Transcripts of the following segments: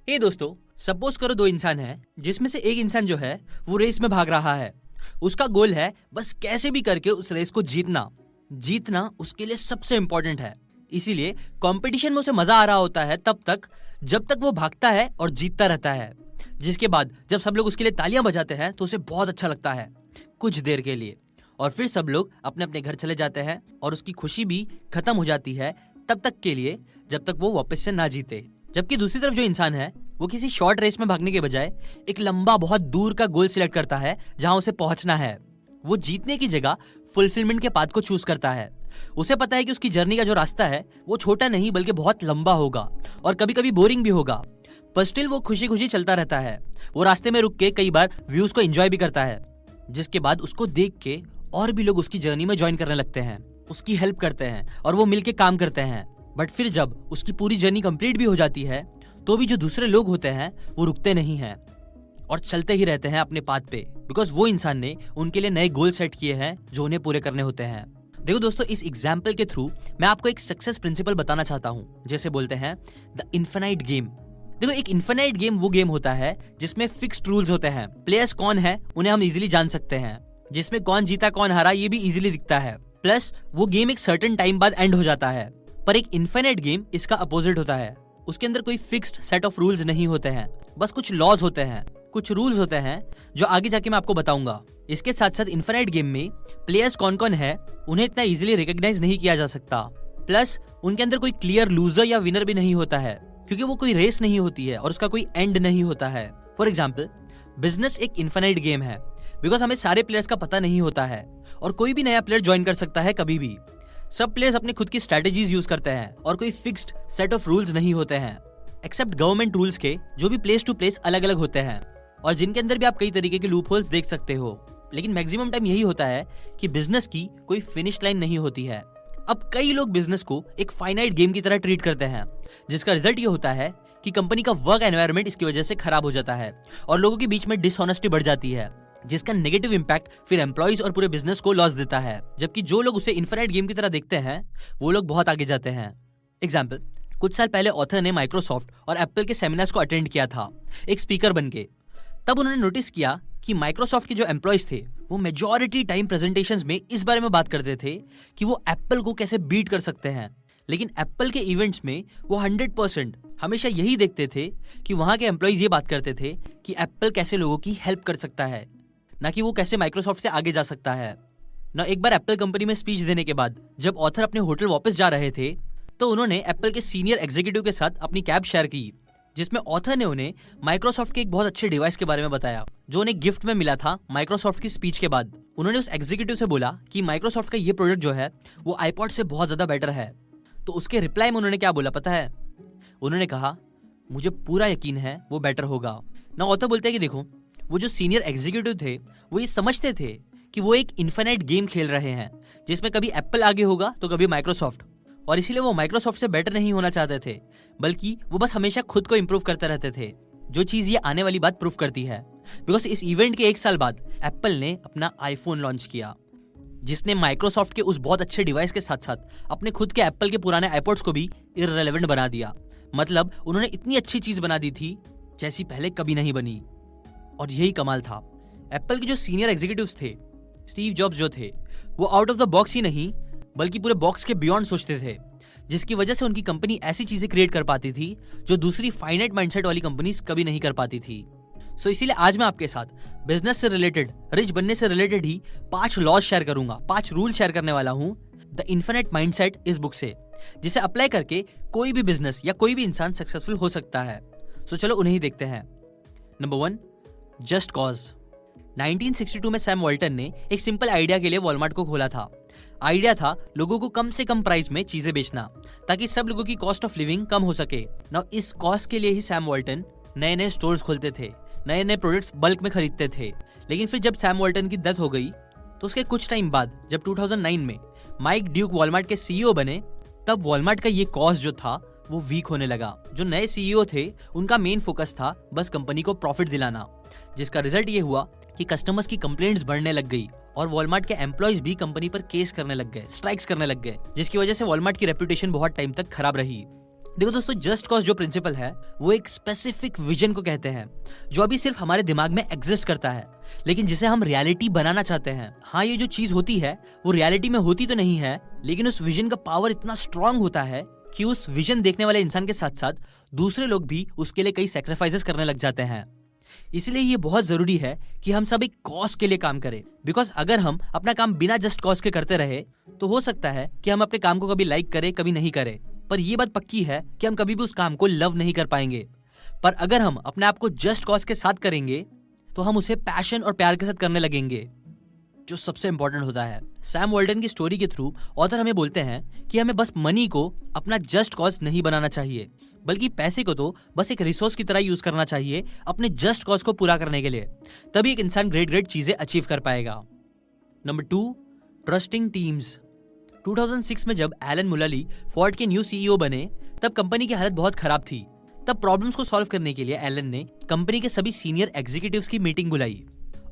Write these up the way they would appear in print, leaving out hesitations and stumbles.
हे दोस्तों, सपोज करो दो इंसान हैं जिसमें से एक इंसान जो है वो रेस में भाग रहा है। उसका गोल है बस कैसे भी करके उस रेस को जीतना उसके लिए सबसे इंपॉर्टेंट है। इसीलिए कंपटीशन में उसे मजा आ रहा होता है तब तक जब तक वो भागता है और जीतता रहता है। जिसके बाद जब सब लोग उसके लिए तालियां बजाते हैं तो उसे बहुत अच्छा लगता है कुछ देर के लिए, और फिर सब लोग अपने अपने घर चले जाते हैं और उसकी खुशी भी खत्म हो जाती है तब तक के लिए जब तक वो वापस से ना जीते। जबकि दूसरी तरफ जो इंसान है वो किसी शॉर्ट रेस में भागने के बजाय एक लंबा बहुत दूर का गोल सिलेक्ट करता है जहां उसे पहुंचना है। वो जीतने की जगह फुलफिलमेंट के पाथ को चूज करता है। उसे पता है कि उसकी जर्नी का जो रास्ता है वो छोटा नहीं बल्कि बहुत लंबा होगा और कभी कभी बोरिंग भी होगा, पर स्टिल वो खुशी खुशी चलता रहता है। वो रास्ते में रुक के कई बार व्यूज को एंजॉय भी करता है, जिसके बाद उसको देख के और भी लोग उसकी जर्नी में ज्वाइन करने लगते हैं, उसकी हेल्प करते हैं और वो मिलके काम करते हैं। बट फिर जब उसकी पूरी जर्नी कंप्लीट भी हो जाती है तो भी जो दूसरे लोग होते हैं वो रुकते नहीं हैं और चलते ही रहते हैं अपने पाथ पे, बिकॉज वो इंसान ने उनके लिए नए गोल सेट किए हैं जो उन्हें पूरे करने होते हैं। देखो दोस्तों, इस एग्जाम्पल के थ्रू मैं आपको एक सक्सेस प्रिंसिपल बताना चाहता हूँ, जैसे बोलते हैं द इन्फिनाइट गेम। देखो, एक इन्फिनाइट गेम वो गेम होता है जिसमें फिक्स्ड रूल्स होते हैं। प्लेयर्स कौन है उन्हें हम इजीली जान सकते हैं, जिसमें कौन जीता कौन हारा ये भी इजीली दिखता है। प्लस वो गेम एक सर्टेन टाइम बाद एंड हो जाता है। पर एक इन्फिनाइट गेम इसका अपोजिट होता है। उसके अंदर कोई फिक्स्ड सेट ऑफ रूल्स नहीं होते हैं, बस कुछ लॉज होते हैं, कुछ रूल्स होते हैं जो आगे जाके मैं आपको बताऊंगा। इसके साथ साथ इन्फिनाइट गेम में प्लेयर्स कौन कौन है उन्हें इतना इजीली रिकॉग्नाइज नहीं किया जा सकता। प्लस उनके अंदर कोई क्लियर लूजर या विनर भी नहीं होता है, क्योंकि वो कोई रेस नहीं होती है और उसका कोई एंड नहीं होता है। फॉर एग्जाम्पल, बिजनेस एक इन्फिनाइट गेम है बिकॉज हमें सारे प्लेयर्स का पता नहीं होता है और कोई भी नया प्लेयर ज्वाइन कर सकता है कभी भी। सब प्लेयर्स अपनी खुद की स्ट्रेटेजीज यूज करते हैं और कोई फिक्स्ड सेट ऑफ रूल्स नहीं होते हैं, एक्सेप्ट गवर्नमेंट रूल्स के, जो भी प्लेस टू प्लेस अलग अलग होते हैं और जिनके अंदर भी आप कई तरीके के लूप होल्स देख सकते हो। लेकिन मैक्सिमम टाइम यही होता है कि बिजनेस की कोई फिनिश लाइन नहीं होती है। अब कई लोग बिजनेस को एक फाइनाइट गेम की तरह ट्रीट करते हैं, जिसका रिजल्ट ये होता है कि कंपनी का वर्क एनवायरनमेंट इसकी वजह से खराब हो जाता है और लोगों के बीच में डिसऑनेस्टी बढ़ जाती है, जिसका नेगेटिव इंपैक्ट फिर एम्प्लॉइज और पूरे बिजनेस को लॉस देता है। जबकि जो लोग उसे इन्फिनाइट गेम की तरह देखते हैं वो लोग बहुत आगे जाते हैं। एग्जाम्पल, कुछ साल पहले ऑथर ने माइक्रोसॉफ्ट और एप्पल के सेमिनार्स को अटेंड किया था एक स्पीकर बनके। तब उन्होंने नोटिस किया कि माइक्रोसॉफ्ट के जो एम्प्लॉइज थे वो मेजॉरिटी टाइम प्रेजेंटेशंस में इस बारे में बात करते थे कि वो एप्पल को कैसे बीट कर सकते हैं, लेकिन एप्पल के इवेंट्स में वो 100% हमेशा यही देखते थे कि वहां के एम्प्लॉइज ये बात करते थे कि एप्पल कैसे लोगों की हेल्प कर सकता है, ना कि वो कैसे माइक्रोसॉफ्ट से आगे जा सकता है। ना एक बार एप्पल कंपनी में स्पीच देने के बाद जब ऑथर अपने होटल वापस जा रहे थे तो उन्होंने एप्पल के सीनियर एग्जीक्यूटिव के साथ अपनी कैब शेयर की, जिसमें ऑथर ने उन्हें माइक्रोसॉफ्ट के एक बहुत अच्छे डिवाइस के बारे में बताया जो उन्हें गिफ्ट में मिला था माइक्रोसॉफ्ट की स्पीच के बाद। उन्होंने उस एग्जीक्यूटिव से बोला कि माइक्रोसॉफ्ट का ये प्रोडक्ट जो है वो आईपॉड से बहुत ज्यादा बेटर है। तो उसके रिप्लाई में उन्होंने क्या बोला पता है? उन्होंने कहा, मुझे पूरा यकीन है वो बेटर होगा। ना ऑथर बोलते हैं कि देखो, वो जो सीनियर एग्जीक्यूटिव थे वो ये समझते थे कि वो एक इन्फिनाइट गेम खेल रहे हैं जिसमें कभी एप्पल आगे होगा तो कभी माइक्रोसॉफ्ट, और इसीलिए वो माइक्रोसॉफ्ट से बेटर नहीं होना चाहते थे, बल्कि वो बस हमेशा खुद को इंप्रूव करते रहते थे। जो चीज ये आने वाली बात प्रूफ करती है, बिकॉज इस इवेंट के एक साल बाद एप्पल ने अपना आईफोन लॉन्च किया, जिसने माइक्रोसॉफ्ट के उस बहुत अच्छे डिवाइस के साथ साथ अपने खुद के एप्पल के पुराने आईपॉड्स को भी इररिलेवेंट बना दिया। मतलब उन्होंने इतनी अच्छी चीज बना दी थी जैसी पहले कभी नहीं बनी। और यही कमाल था, एप्पल के जो सीनियर एग्जीक्यूटिव्स थे, स्टीव जॉब्स जो थे, वो आउट ऑफ द बॉक्स ही नहीं बल्कि पूरे बॉक्स के बियॉन्ड सोचते थे, जिसकी वजह से उनकी कंपनी ऐसी चीजें क्रिएट कर पाती थी जो दूसरी फाइनाइट माइंडसेट वाली कंपनीज कभी नहीं कर पाती थी। सो इसीलिए आज मैं आपके साथ बिजनेस से रिलेटेड, रिच बनने से रिलेटेड ही 5 लॉज शेयर करूंगा, 5 रूल शेयर करने वाला हूं द इन्फिनाइट माइंडसेट इस बुक से, जिसे अप्लाई करके कोई भी बिजनेस या कोई भी इंसान सक्सेसफुल हो सकता है। सो चलो उन्हें ही देखते हैं। Number 1, just cause. 1962 में सैम वॉल्टन ने एक सिंपल आइडिया के लिए वॉलमार्ट को खोला था। आइडिया था लोगों को कम से कम प्राइस में चीजें बेचना ताकि सब लोगों की कॉस्ट ऑफ लिविंग कम हो सके। ना इस कॉस्ट के लिए ही सैम वॉल्टन नए नए स्टोर्स खोलते थे, नए नए प्रोडक्ट्स बल्क में खरीदते थे। लेकिन फिर जब सैम वॉल्टन की डेथ हो गई तो उसके कुछ टाइम बाद जब 2009 में माइक ड्यूक वॉलमार्ट के सीईओ बने, तब वॉलमार्ट का ये कॉज जो था वो वीक होने लगा। जो नए सीईओ थे उनका मेन फोकस था बस कंपनी को प्रॉफिट दिलाना, जिसका रिजल्ट ये हुआ कि कस्टमर्स की कंप्लेंट्स बढ़ने लग गई और वॉलमार्ट के एम्प्लॉइज भी कंपनी पर केस करने लग गए, स्ट्राइक्स करने लग गए, जिसकी वजह से वॉलमार्ट की रेपुटेशन बहुत टाइम तक खराब रही। देखो दोस्तों, जस्ट कॉज जो प्रिंसिपल है वो एक स्पेसिफिक विजन को कहते हैं जो अभी सिर्फ हमारे दिमाग में एग्जिस्ट करता है, लेकिन जिसे हम रियलिटी बनाना चाहते हैं। हाँ, ये जो चीज होती है वो रियलिटी में होती तो नहीं है, लेकिन उस विजन का पावर इतना स्ट्रांग होता है कि उस विजन देखने वाले इंसान के साथ साथ दूसरे लोग भी उसके लिए कई सैक्रिफाइसेस करने लग जाते हैं। इसलिए ये बहुत जरूरी है कि हम सब एक कॉज के लिए काम करें, बिकॉज अगर हम अपना काम बिना जस्ट कॉज के करते रहे तो हो सकता है कि हम अपने काम को कभी लाइक करें, कभी नहीं करें, पर ये बात पक्की है कि हम कभी भी उस काम को लव नहीं कर पाएंगे। पर अगर हम अपने आप को जस्ट कॉज के साथ करेंगे तो हम उसे पैशन और प्यार के साथ करने लगेंगे, जो सबसे इंपॉर्टेंट होता है। सैम वॉल्टन की स्टोरी के थ्रू ऑथर हमें बोलते हैं कि हमें बस मनी को अपना जस्ट कॉज नहीं बनाना चाहिए, बल्कि पैसे को तो बस एक रिसोर्स की तरह यूज करना चाहिए अपने जस्ट कॉज को पूरा करने के लिए। तभी एक इंसान ग्रेट चीजें अचीव कर पाएगा। Number 2, trusting teams. 2006 में जब एलन मुलाली फोर्ड के न्यू सीईओ बने तब कंपनी की हालत बहुत खराब थी। तब प्रॉब्लम्स को सॉल्व करने के लिए एलन ने कंपनी के सभी सीनियर एग्जीक्यूटिव्स की मीटिंग बुलाई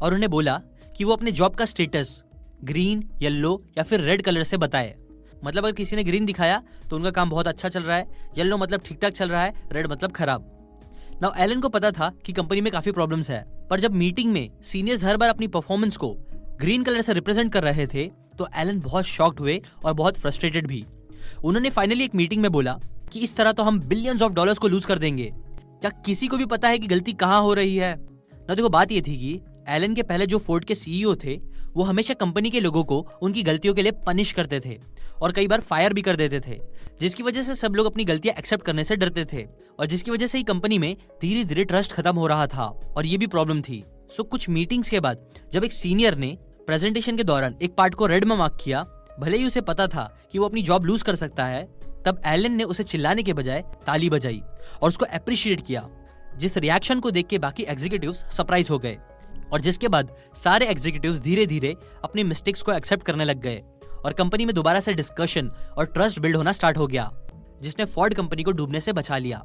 और उन्हें बोला कि वो अपने जॉब का स्टेटस ग्रीन, येलो या फिर रेड कलर से बताए। मतलब अगर किसी ने ग्रीन दिखाया तो उनका काम बहुत अच्छा चल रहा है, येलो मतलब ठीक ठाक चल रहा है, रेड मतलब खराब। नाउ एलन को पता था कि कंपनी में काफी प्रॉब्लम्स है, पर जब मीटिंग में सीनियर्स हर बार अपनी परफॉर्मेंस को ग्रीन कलर से रिप्रेजेंट कर रहे थे तो एलन बहुत शॉक्ड हुए और बहुत फ्रस्ट्रेटेड भी। उन्होंने फाइनली एक मीटिंग में बोला कि इस तरह तो हम बिलियंस ऑफ डॉलर्स को लूज कर देंगे। क्या किसी को भी पता है कि गलती कहाँ हो रही है? ना देखो, बात ये थी कि एलन के पहले जो फोर्ड के सीईओ थे वो हमेशा कंपनी के लोगों को उनकी गलतियों के लिए पनिश करते थे और कई बार फायर भी कर देते थे, जिसकी वजह से सब लोग अपनी गलतियां एक्सेप्ट करने से डरते थे और जिसकी वजह से ही कंपनी में धीरे धीरे ट्रस्ट खत्म हो रहा था और ये भी प्रॉब्लम थी। सो कुछ मीटिंग्स के बाद जब एक सीनियर ने प्रेजेंटेशन के दौरान एक पार्ट को रेड में मार्क किया, भले ही उसे पता था कि वो अपनी जॉब लूज कर सकता है, तब एलन ने उसे चिल्लाने के बजाय ताली बजाई और उसको अप्रिशिएट किया, जिस रिएक्शन को देख के बाकी एग्जीक्यूटिव्स सरप्राइज हो गए और जिसके बाद सारे एग्जीक्यूटिव्स धीरे धीरे अपनी मिस्टेक्स को एक्सेप्ट करने लग गए और कंपनी में दोबारा से डिस्कशन और ट्रस्ट बिल्ड होना स्टार्ट हो गया, जिसने फोर्ड कंपनी को डूबने से बचा लिया।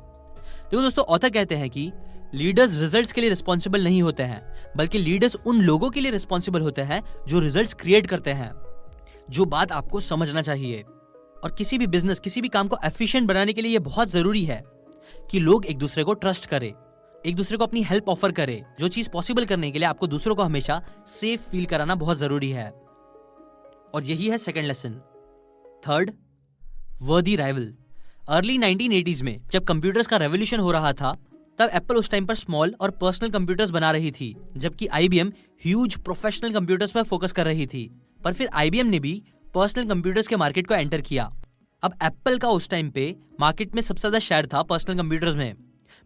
तो दोस्तों, ऑथर कहते हैं कि लीडर्स रिजल्ट्स के लिए रिस्पॉन्सिबल नहीं होते हैं, बल्कि लीडर्स उन लोगों के लिए रिस्पॉन्सिबल होते हैं जो रिजल्ट्स क्रिएट करते हैं। जो बात आपको समझना चाहिए, और किसी भी बिजनेस, किसी भी काम को एफिशिएंट बनाने के लिए ये बहुत जरूरी है कि लोग एक दूसरे को ट्रस्ट करें, एक दूसरे को अपनी हेल्प ऑफर करे। जो चीज पॉसिबल करने के लिए आपको दूसरों को हमेशा सेफ फील कराना बहुत जरूरी है, और यही है सेकंड लेसन। थर्ड, वर्दी राइवल। अर्ली 1980s में जब कंप्यूटर्स का रेवोल्यूशन हो रहा था तब एप्पल उस टाइम पर स्मॉल और पर्सनल कंप्यूटर्स बना रही थी, जबकि आईबीएम ह्यूज प्रोफेशनल कंप्यूटर्स पर फोकस कर रही थी। पर फिर आईबीएम ने भी पर्सनल कंप्यूटर्स के मार्केट को एंटर किया। अब एप्पल का उस टाइम पे मार्केट में सबसे ज्यादा शेयर था पर्सनल कंप्यूटर्स में,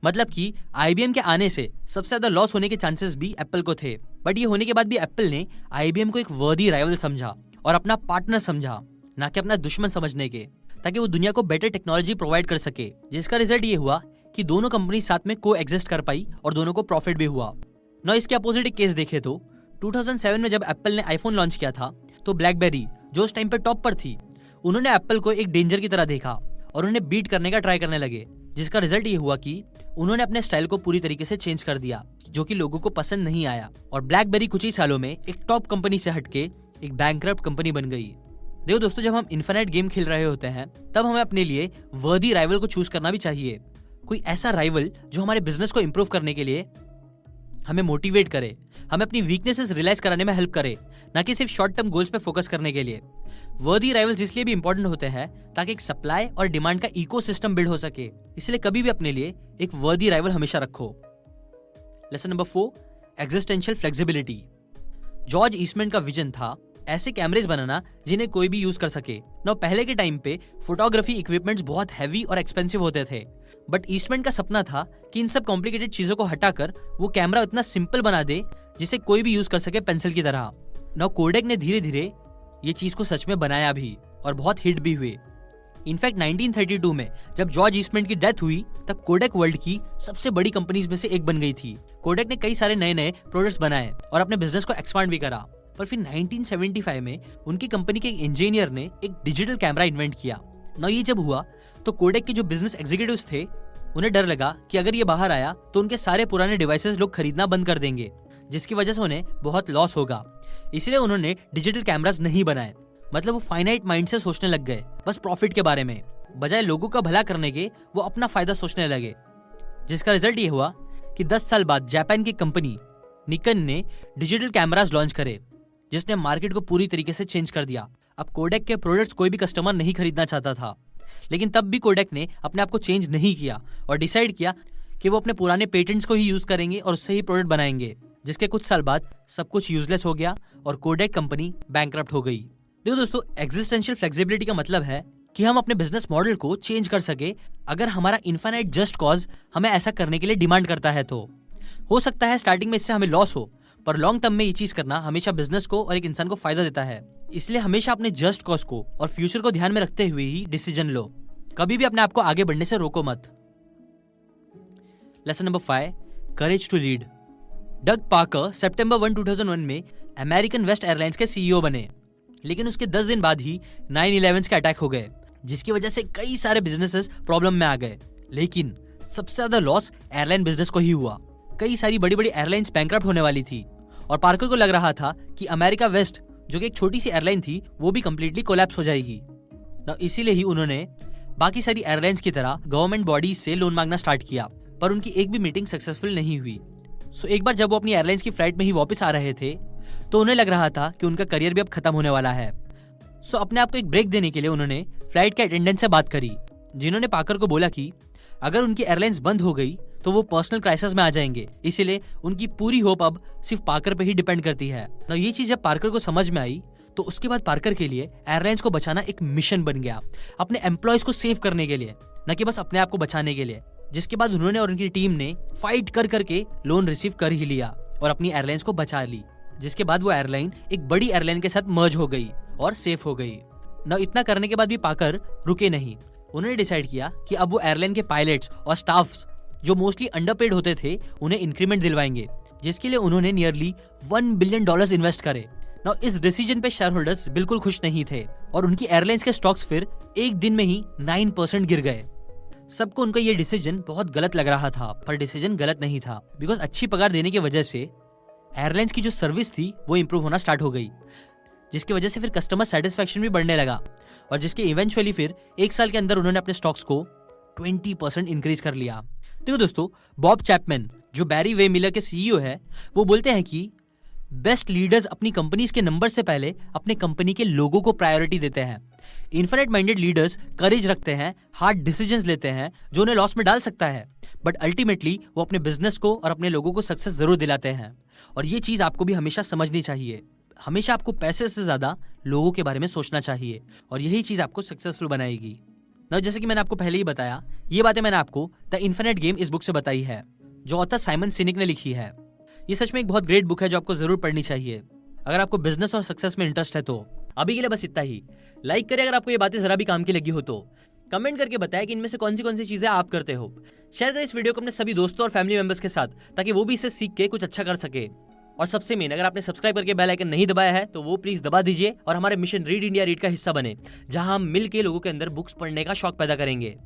मतलब कि आईबीएम के आने से सबसे ज्यादा लॉस होने के चांसेस भी एप्पल को थे। बट ये होने के बाद भी एप्पल ने आईबीएम को एक वर्दी राइवल समझा और अपना पार्टनर समझा, ना कि अपना दुश्मन समझने के, ताकि वो दुनिया को बेटर टेक्नोलॉजी प्रोवाइड कर सके। जिसका रिजल्ट ये हुआ कि दोनों कंपनी साथ में को एग्जिस्ट कर पाई और दोनों को प्रॉफिट भी हुआ। ना इसके अपोजिट एक केस देखे तो 2007 में जब एप्पल ने आईफोन लॉन्च किया था तो ब्लैकबेरी, जो उस टाइम पर टॉप पर थी, उन्होंने एप्पल को एक डेंजर की तरह देखा और उन्हें बीट करने का ट्राई करने लगे। जिसका रिजल्ट ये हुआ कि उन्होंने अपने स्टाइल को पूरी तरीके से चेंज कर दिया, जो कि लोगों को पसंद नहीं आया, और ब्लैकबेरी कुछ ही सालों में एक टॉप कंपनी से हटके एक बैंकरप्ट कंपनी बन गई। देखो दोस्तों, जब हम इन्फिनिट गेम खेल रहे होते हैं तब हमें अपने लिए वर्दी राइवल को चूज करना भी चाहिए। कोई ऐसा राइवल जो हमारे बिजनेस को इंप्रूव करने के लिए हमें मोटिवेट करे, हमें अपनी वीकनेसेस रियलाइज कराने में हेल्प करे, ना कि सिर्फ शॉर्ट टर्म गोल्स पे फोकस करने के लिए। वर्दी राइवल्स इसलिए भी इंपॉर्टेंट होते हैं ताकि एक सप्लाई और डिमांड का इकोसिस्टम बिल्ड हो सके। इसलिए कभी भी अपने लिए एक वर्दी राइवल हमेशा रखो। Lesson number 4, existential flexibility. George Eastman का विजन था ऐसे कैमरेज बनाना जिन्हें कोई भी यूज कर सके। ना पहले के टाइम पे फोटोग्राफी इक्विपमेंट्स बहुत हैवी और एक्सपेंसिव होते थे, बट ईस्टमैन का सपना था कि इन सब कॉम्प्लिकेटेड चीजों को हटाकर वो कैमरा इतना सिंपल बना दे जिसे कोई भी यूज कर सके पेंसिल की तरह। ना कोडेक ने धीरे धीरे ये चीज को सच में बनाया भी और बहुत हिट भी हुए। इनफैक्ट 1932 में जब जॉर्ज ईस्टमैन की डेथ हुई तब कोडेक वर्ल्ड की सबसे बड़ी कंपनीज में से एक बन गई थी। कोडेक ने कई सारे नए नए प्रोडक्ट्स बनाए और अपने बिजनेस को एक्सपांड भी करा। पर फिर 1975 में उनकी कंपनी के एक इंजीनियर ने एक डिजिटल कैमरा इन्वेंट किया। ना ये जब हुआ तो कोडेक के जो बिजनेस एग्जीक्यूटिव्स थे उन्हें डर लगा कि अगर ये बाहर आया तो उनके सारे पुराने डिवाइसेस लोग खरीदना बंद कर देंगे, जिसकी वजह से उन्हें बहुत लॉस होगा। इसलिए उन्होंने डिजिटल कैमरास नहीं बनाए। मतलब वो फाइनाइट माइंड से सोचने लग गए, बस प्रॉफिट के बारे में। बजाय लोगों का भला करने के वो अपना फायदा सोचने लगे, जिसका रिजल्ट ये हुआ कि 10 साल बाद जापान की कंपनी निकन ने डिजिटल कैमरास लॉन्च करे, जिसने मार्केट को पूरी तरीके से चेंज कर दिया। अब कोडेक के प्रोडक्ट्स कोई भी कस्टमर नहीं खरीदना चाहता था, लेकिन तब भी कोडेक ने अपने आप को चेंज नहीं किया और डिसाइड किया कि वो अपने पुराने पेटेंट्स को ही यूज करेंगे और उससे ही प्रोडक्ट बनाएंगे। जिसके कुछ साल बाद सब कुछ यूजलेस हो गया और कोडेक कंपनी बैंकरप्ट हो गई। देखो दोस्तों, एग्जिस्टेंशियल फ्लेक्सिबिलिटी का मतलब है कि हम अपने बिजनेस मॉडल को चेंज कर सके अगर हमारा इनफाइनाइट जस्ट कॉज हमें ऐसा करने के लिए डिमांड करता है। तो हो सकता है स्टार्टिंग में इससे हमें लॉस हो, पर लॉन्ग टर्म में ये चीज करना हमेशा बिजनेस को और एक इंसान को फायदा देता है। इसलिए हमेशा अपने जस्ट कॉज को और फ्यूचर को ध्यान में रखते हुए ही डिसीजन लो। कभी भी अपने आप को आगे बढ़ने से रोको मत। Lesson number 5, courage to lead. Doug Parker सितंबर 1, 2001 में अमेरिकन वेस्ट एयरलाइंस के सीईओ बने, लेकिन उसके 10 दिन बाद ही 9/11 के अटैक हो गए, जिसकी वजह से कई सारे बिजनेसेस प्रॉब्लम में आ गए। लेकिन सबसे ज्यादा लॉस एयरलाइन बिजनेस को ही हुआ। कई सारी बड़ी बड़ी एयरलाइंस बैंकरप्ट होने वाली थी और पार्कर को लग रहा था कि अमेरिका वेस्ट, जो कि एक छोटी सी एयरलाइन थी, वो भी कंप्लीटली कोलैप्स हो जाएगी। इसीलिए ही उन्होंने बाकी सारी एयरलाइंस की तरह गवर्नमेंट बॉडीज से लोन मांगना स्टार्ट किया, पर उनकी एक भी मीटिंग सक्सेसफुल नहीं हुई। सो एक बार जब वो अपनी एयरलाइंस की फ्लाइट में ही वापस आ रहे थे, तो उन्हें लग रहा था कि उनका करियर भी अब खत्म होने वाला है। सो अपने आप को एक ब्रेक देने के लिए उन्होंने फ्लाइट के अटेंडेंट से बात करी, जिन्होंने पार्कर को बोला कि अगर उनकी एयरलाइंस बंद हो गई तो वो पर्सनल क्राइसिस में आ जाएंगे, इसीलिए उनकी पूरी होप अब सिर्फ पार्कर पे ही डिपेंड करती है। तो ये चीज जब पार्कर को समझ में आई, तो उसके बाद पार्कर के लिए एयरलाइंस को बचाना एक मिशन बन गया, अपने एम्प्लॉयज को सेव करने के लिए, न कि बस अपने आप को बचाने के लिए। जिसके बाद उन्होंने और उनकी टीम ने फाइट कर करके लोन रिसीव कर ही लिया और अपनी एयरलाइंस को बचा ली। जिसके बाद वो एयरलाइन एक बड़ी एयरलाइन के साथ मर्ज हो गई और सेफ हो गई। न इतना करने के बाद भी पार्कर रुके नहीं। उन्होंने डिसाइड किया कि अब वो एयरलाइन के पायलट्स और स्टाफ्स जो मोस्टली अंडरपेड होते थे, उन्हें इंक्रीमेंट दिलवाएंगे, जिसके लिए उन्होंने नियरली $1 बिलियन इन्वेस्ट करे। नाउ इस डिसीजन पे शेयर होल्डर्स बिल्कुल खुश नहीं थे और उनकी एयरलाइंस के स्टॉक्स फिर एक दिन में ही 9% गिर गए। सबको उनका ये डिसीजन बहुत गलत लग रहा था, पर डिसीजन गलत नहीं था, बिकॉज अच्छी पगार देने की वजह से एयरलाइंस की जो सर्विस थी वो इंप्रूव होना स्टार्ट हो गई, जिसकी वजह से फिर कस्टमर सेटिस्फेक्शन भी बढ़ने लगा और जिसके इवेंचुअली फिर 1 साल के अंदर उन्होंने अपने स्टॉक्स को 20% इंक्रीज कर लिया। देखो दोस्तों, बॉब चैपमैन जो बैरी वे मिलर के सीईओ है, वो बोलते हैं कि बेस्ट लीडर्स अपनी कंपनीज के नंबर से पहले अपने कंपनी के लोगों को प्रायोरिटी देते हैं। इन्फिनिट माइंडेड लीडर्स करेज रखते हैं, हार्ड डिसीजंस लेते हैं जो उन्हें लॉस में डाल सकता है, बट अल्टीमेटली वो अपने बिजनेस को और अपने लोगों को सक्सेस जरूर दिलाते हैं। और ये चीज आपको भी हमेशा समझनी चाहिए। हमेशा आपको पैसे से ज्यादा लोगों के बारे में सोचना चाहिए और यही चीज आपको सक्सेसफुल बनाएगी। ना जैसे कि मैंने आपको पहले ही बताया, ये बातें मैंने आपको द इन्फिनिट गेम इस बुक से बताई है, जो ऑथर साइमन सिनिक ने लिखी है। ये सच में एक बहुत ग्रेट बुक है जो आपको जरूर पढ़नी चाहिए अगर आपको बिजनेस और सक्सेस में इंटरेस्ट है। तो अभी के लिए बस इतना ही। लाइक करें अगर आपको ये बातें जरा भी काम की लगी हो तो। कमेंट करके बताएं कि इनमें से कौन सी चीजें आप करते हो। शेयर करें इस वीडियो को अपने सभी दोस्तों और फैमिली मेंबर्स के साथ, ताकि वो भी इसे सीख के कुछ अच्छा कर सके। और सबसे मेन, अगर आपने सब्सक्राइब करके बेल आइकन नहीं दबाया है तो वो प्लीज दबा दीजिए और हमारे मिशन रीड इंडिया रीड का हिस्सा बने, जहां हम मिल के लोगों के अंदर बुक्स पढ़ने का शौक पैदा करेंगे।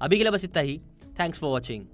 अभी के लिए बस इतना ही। Thanks for watching.